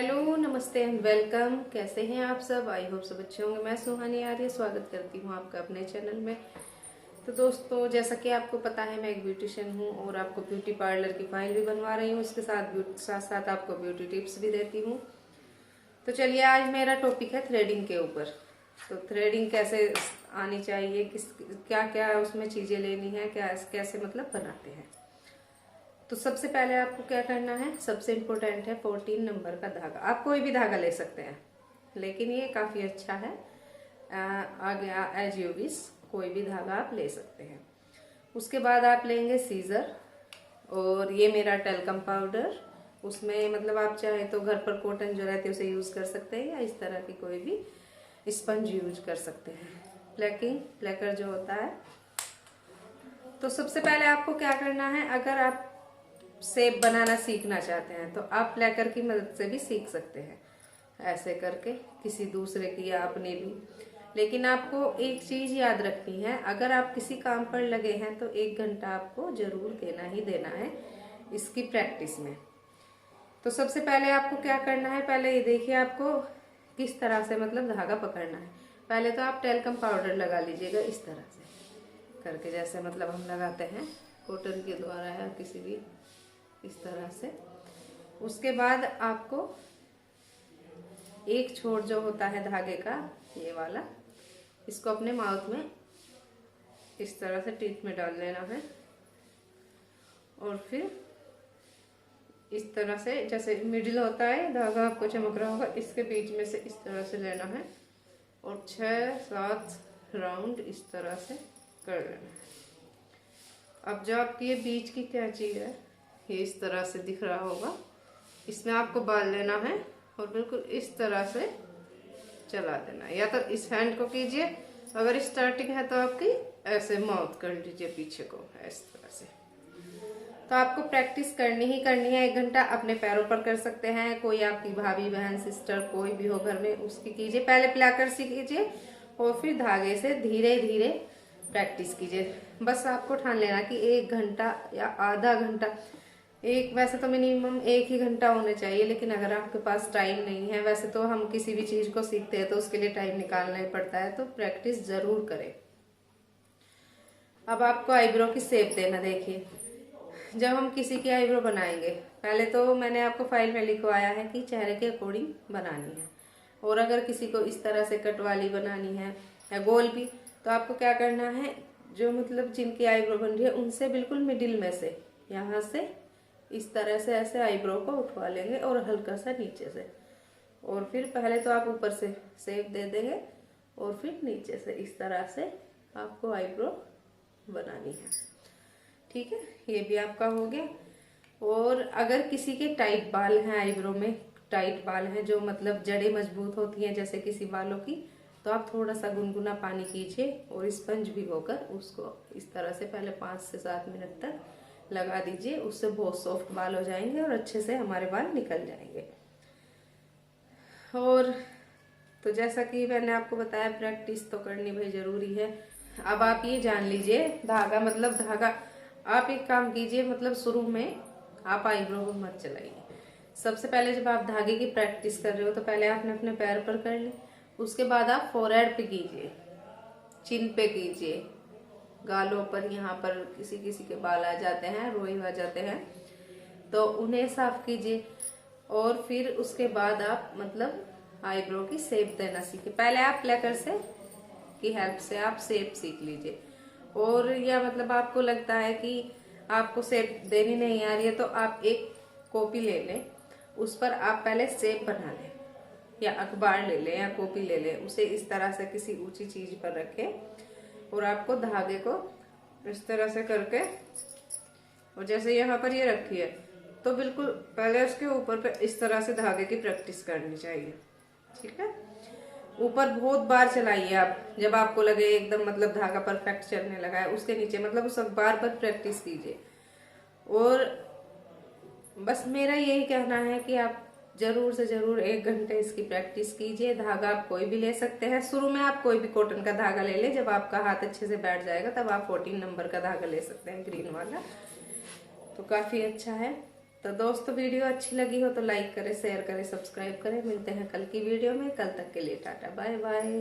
Hello, नमस्ते and welcome. कैसे हैं आप सब? आई होप सब अच्छे होंगे। मैं सुहानी आर्य स्वागत करती हूँ आपका अपने चैनल में। तो दोस्तों, जैसा कि आपको पता है, मैं एक ब्यूटिशियन हूँ और आपको ब्यूटी पार्लर की फाइल भी बनवा रही हूँ। उसके साथ साथ आपको ब्यूटी टिप्स भी देती हूँ। तो चलिए, आज मेरा टॉपिक है थ्रेडिंग के ऊपर। तो थ्रेडिंग कैसे आनी चाहिए, क्या क्या उसमें चीज़ें लेनी है, कैसे मतलब बनाते हैं। तो सबसे पहले आपको क्या करना है, सबसे इम्पोर्टेंट है 14 नंबर का धागा। आप कोई भी धागा ले सकते हैं, लेकिन ये काफ़ी अच्छा है। आ गया एज यू विश, कोई भी धागा आप ले सकते हैं। उसके बाद आप लेंगे सीजर, और ये मेरा टेल्कम पाउडर। उसमें मतलब आप चाहे तो घर पर कॉटन जो रहती है उसे यूज़ कर सकते हैं, या इस तरह की कोई भी स्पंज यूज कर सकते हैं। प्लेकर जो होता है। तो सबसे पहले आपको क्या करना है, अगर आप शेप बनाना सीखना चाहते हैं तो आप प्लेकर की मदद से भी सीख सकते हैं, ऐसे करके किसी दूसरे की या अपने भी। लेकिन आपको एक चीज़ याद रखनी है, अगर आप किसी काम पर लगे हैं तो 1 घंटा आपको जरूर देना ही देना है इसकी प्रैक्टिस में। तो सबसे पहले आपको क्या करना है, पहले ये देखिए आपको किस तरह से मतलब धागा पकड़ना है। पहले तो आप टेल्कम पाउडर लगा लीजिएगा इस तरह से करके, जैसे मतलब हम लगाते हैं कॉटन के द्वारा या किसी भी इस तरह से। उसके बाद आपको एक छोर जो होता है धागे का, ये वाला, इसको अपने माउथ में इस तरह से टीथ में डाल लेना है, और फिर इस तरह से, जैसे मिडिल होता है धागा आपको चमक रहा होगा, इसके बीच में से इस तरह से लेना है और 6-7 राउंड इस तरह से कर लेना है। अब जो आपकी ये बीच की कैंची है, ये इस तरह से दिख रहा होगा, इसमें आपको बाल लेना है और बिल्कुल इस तरह से चला देना है। या तो इस हैंड को कीजिए, अगर स्टार्टिंग है तो आपकी ऐसे माउथ कर लीजिए पीछे को इस तरह से। तो आपको प्रैक्टिस करनी ही करनी है। 1 घंटा अपने पैरों पर कर सकते हैं, कोई आपकी भाभी बहन सिस्टर कोई भी हो घर में, उसकी कीजिए। पहले प्लाकर सीखिए और फिर धागे से धीरे धीरे प्रैक्टिस कीजिए। बस आपको ठान लेना कि 1 घंटा या आधा घंटा, वैसे तो मिनिमम 1 ही घंटा होना चाहिए, लेकिन अगर आपके पास टाइम नहीं है, वैसे तो हम किसी भी चीज को सीखते हैं तो उसके लिए टाइम निकालना ही पड़ता है, तो प्रैक्टिस जरूर करें। अब आपको आईब्रो की शेप देना। देखिए, जब हम किसी की आईब्रो बनाएंगे, पहले तो मैंने आपको फाइल में लिखवाया है कि चेहरे के अकॉर्डिंग बनानी है, और अगर किसी को इस तरह से कट वाली बनानी है या गोल भी, तो आपको क्या करना है, जो मतलब जिनकी आईब्रो बन रही है उनसे बिल्कुल मिडिल में से, यहाँ से इस तरह से ऐसे आईब्रो को उठवा लेंगे और हल्का सा नीचे से, और फिर पहले तो आप ऊपर से शेप दे देंगे और फिर नीचे से इस तरह से आपको आईब्रो बनानी है। ठीक है, ये भी आपका हो गया। और अगर किसी के टाइट बाल हैं, आईब्रो में टाइट बाल हैं, जो मतलब जड़ें मजबूत होती हैं जैसे किसी बालों की, तो आप थोड़ा सा गुनगुना पानी कीजिए और स्पंज भिगोकर उसको इस तरह से पहले 5 से 7 मिनट तक लगा दीजिए। उससे बहुत सॉफ्ट बाल हो जाएंगे और अच्छे से हमारे बाल निकल जाएंगे। और तो जैसा कि मैंने आपको बताया, प्रैक्टिस तो करनी भाई जरूरी है। अब आप ये जान लीजिए, धागा आप एक काम कीजिए, मतलब शुरू में आप आईब्रो को मत चलाइए। सबसे पहले जब आप धागे की प्रैक्टिस कर रहे हो तो पहले आपने अपने पैर पर कर ली, उसके बाद आप फोरहेड पे कीजिए, चिन पे कीजिए, गालों पर, यहाँ पर किसी किसी के बाल आ जाते हैं, रोए आ जाते हैं, तो उन्हें साफ कीजिए। और फिर उसके बाद आप मतलब आईब्रो की शेप देना सीखिए। पहले आप प्लेकर से की हेल्प से आप शेप सीख लीजिए, और या मतलब आपको लगता है कि आपको शेप देनी नहीं आ रही है, तो आप एक कॉपी ले लें, उस पर आप पहले शेप बना लें, या अखबार ले लें या कॉपी ले लें, उसे इस तरह से किसी ऊंची चीज पर रखें, और आपको धागे को इस तरह से करके, और जैसे यहाँ पर ये रखी है, तो बिल्कुल पहले उसके ऊपर पे इस तरह से धागे की प्रैक्टिस करनी चाहिए। ठीक है, ऊपर बहुत बार चलाइए आप, जब आपको लगे एकदम मतलब धागा परफेक्ट चलने लगा है, उसके नीचे मतलब उस अखबार पर प्रैक्टिस कीजिए। और बस मेरा यही कहना है कि आप जरूर से जरूर 1 घंटे इसकी प्रैक्टिस कीजिए। धागा आप कोई भी ले सकते हैं, शुरू में आप कोई भी कॉटन का धागा ले लें, जब आपका हाथ अच्छे से बैठ जाएगा तब आप 14 नंबर का धागा ले सकते हैं, ग्रीन वाला, तो काफी अच्छा है। तो दोस्तों वीडियो अच्छी लगी हो तो लाइक करें, शेयर करें, सब्सक्राइब करें। मिलते हैं कल की वीडियो में। कल तक के लिए टाटा बाय बाय।